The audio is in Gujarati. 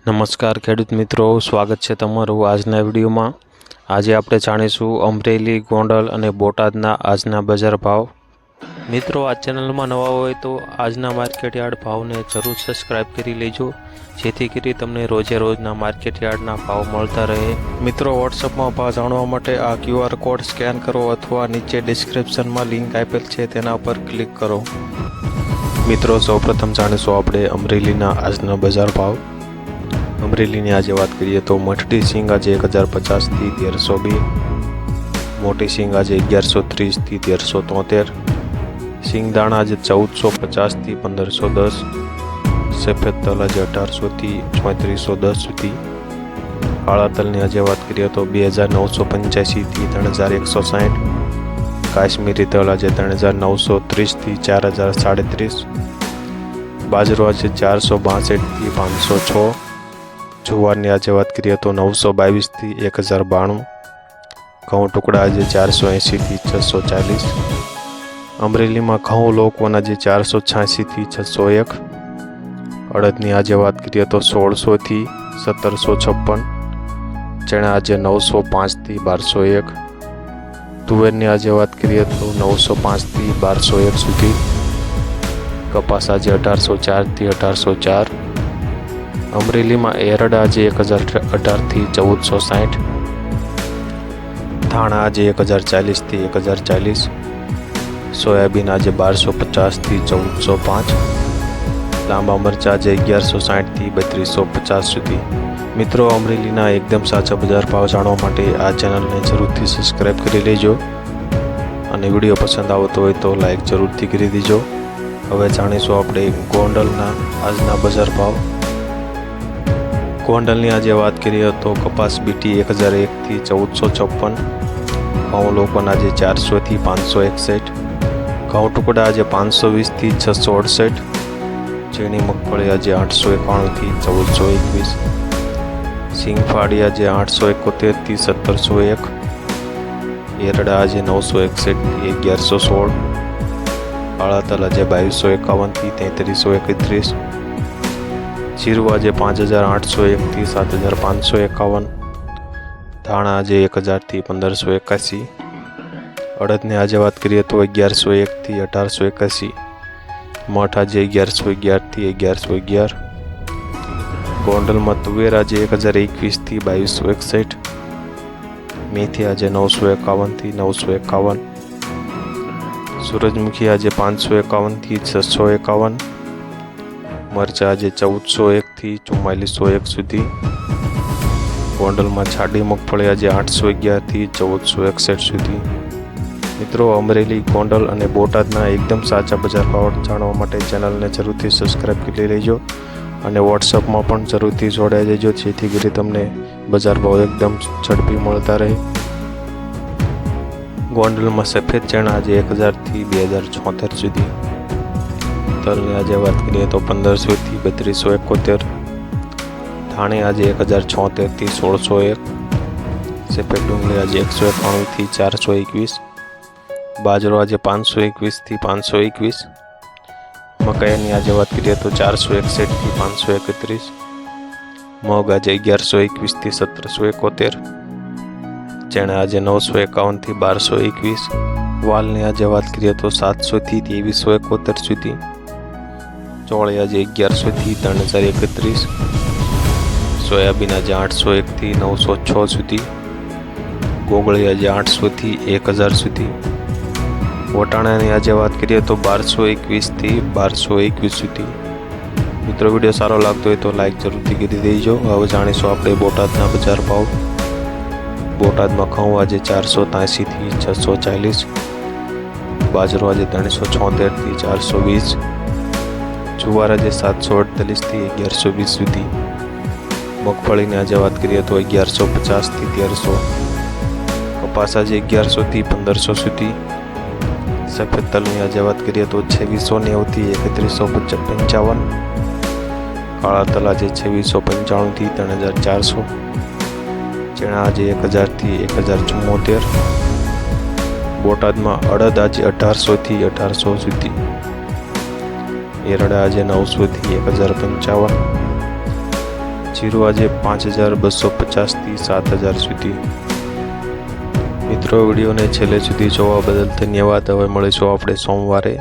નમસ્કાર ખેડૂત મિત્રો, સ્વાગત છે તમારું આજના વિડીયોમાં। આજે આપણે જાણીશું અમરેલી, ગોંડલ અને બોટાદના આજના બજાર ભાવ। મિત્રો, આ ચેનલમાં નવા હોય તો આજના માર્કેટ યાર્ડ ભાવને જરૂર સબસ્ક્રાઇબ કરી લેજો, જેથી કરી તમને રોજે રોજના માર્કેટ યાર્ડના ભાવ મળતા રહે। મિત્રો, વોટ્સઅપમાં ભાવ જાણવા માટે આ QR કોડ સ્કેન કરો અથવા નીચે ડિસ્ક્રિપ્શનમાં લિંક આપેલ છે તેના પર ક્લિક કરો। મિત્રો, સૌપ્રથમ જાણીશું આપણે અમરેલીના આજના બજાર ભાવ। અમરેલીની આજે વાત કરીએ તો મઠડી સિંગ આજે 1050થી 1302, મોટી સિંગ આજે 1130થી 1373, સિંગદાણા આજે 1450થી 1510, સફેદ તલ આજે 1800થી 3410 સુધી, કાળા તલની આજે વાત કરીએ તો 2985થી 3160, કાશ્મીરી તલ આજે 3930થી 4037, બાજરો આજે 462થી 506, જુવારની આજે વાત કરીએ તો 922થી 1092, ઘઉં ટુકડા આજે 480થી 640, અમરેલીમાં ઘઉં લોકવન આજે 486થી 601, અડદની આજે વાત કરીએ તો 1600થી 1756, ચણા આજે 905થી 1201, તુવેરની આજે વાત કરીએ તો 905થી 1201 સુધી, કપાસ આજે 1804થી 1804, અમરેલીમાં એરડા આજે 1018થી 1460, ધાણા આજે 1040થી 1040, સોયાબીન આજે 1250થી 1405, લાંબા મરચાં આજે 1160થી 3250 સુધી। મિત્રો, અમરેલીના એકદમ સાચા બજાર ભાવ જાણવા માટે આ ચેનલને જરૂરથી સબસ્ક્રાઈબ કરી લેજો અને વિડીયો પસંદ આવતો હોય તો લાઈક જરૂરથી કરી દેજો। હવે જાણીશું આપણે ગોંડલના આજના બજાર ભાવ। ગોંડલની આજે વાત કરીએ તો કપાસ બીટી 1001થી 1456, ઘઉં લોકવન આજે 400થી 561, ઘઉં ટુકડા આજે 520થી 668, ઝીણી મગફળી આજે 891થી 1421, સિંગફાડી આજે 871થી 1701, એરડા આજે 961થી 1116, કાળા તલ આજે 2251થી 3331, જીરું આજે 5801થી 7551, ધાણા આજે 1000થી 1581, અડદને આજે વાત કરીએ તો 1101થી 1881, મઠ આજે 1111થી 1111, ગોંડલમાં તુવેર આજે 1021થી 2261, મેથી આજે 951થી 951, સૂરજમુખી આજે 551થી 651, મરચાં આજે 1401થી 4401 સુધી, ગોંડલમાં છાડી મગફળી આજે 811થી 1461 સુધી। મિત્રો, અમરેલી, ગોંડલ અને બોટાદના એકદમ સાચા બજાર ભાવ જાણવા માટે ચેનલને જરૂરથી સબસ્ક્રાઈબ કરી લેજો અને વોટ્સઅપમાં પણ જરૂરથી જોડાઈ લેજો, જેથી કરી તમને બજાર ભાવ એકદમ ઝડપી મળતા રહે। ગોંડલમાં સફેદ ચણા આજે 1000થી 2076 સુધી, તલની આજે વાત કરીએ તો 1500થી 3271, ધાણી આજે 1076થી 1601, સફેદ ડુંગળી આજે 191થી 421, બાજરો આજે 521થી 521, મકાઈની આજે વાત કરીએ તો 461થી 531, મગ આજે 1121થી 1771, ચણા આજે 951થી 1221, વાલની આજે વાત કરીએ તો 700થી 2371 સુધી, ચોળી આજે 1100થી 3031, સોયાબીન આજે 801થી 906 સુધી, ગોગળી આજે 800થી 1000 સુધી, વટાણાની આજે વાત કરીએ તો 1221થી 1221 સુધી। મિત્રો, વિડીયો સારો લાગતો હોય તો લાઈક જરૂરથી કરી દેજો। હવે જાણીશું આપણે બોટાદના બજાર ભાવ। બોટાદમાં ઘઉં આજે 483થી 640, બાજરો આજે 376થી 420, જુવાર આજે 748થી 1120 સુધી, મગફળીની આજે વાત કરીએ તો 1150થી 1300, કપાસ આજે 1100થી 1500 સુધી, સફેદ તલની આજે વાત કરીએ તો 2690થી 3155, કાળા તલ આજે 2695થી 3400, ચણા આજે 1000થી 1074, બોટાદમાં અડદ આજે 1800થી 1800 સુધી, એરડા આજે 900થી 1055, જીરું આજે 5250 થી 7000 સુધી। મિત્રો વિડીયોને છેલ્લે સુધી જોવા બદલ ધન્યવાદ। હવે મળીશું આપણે સોમવારે।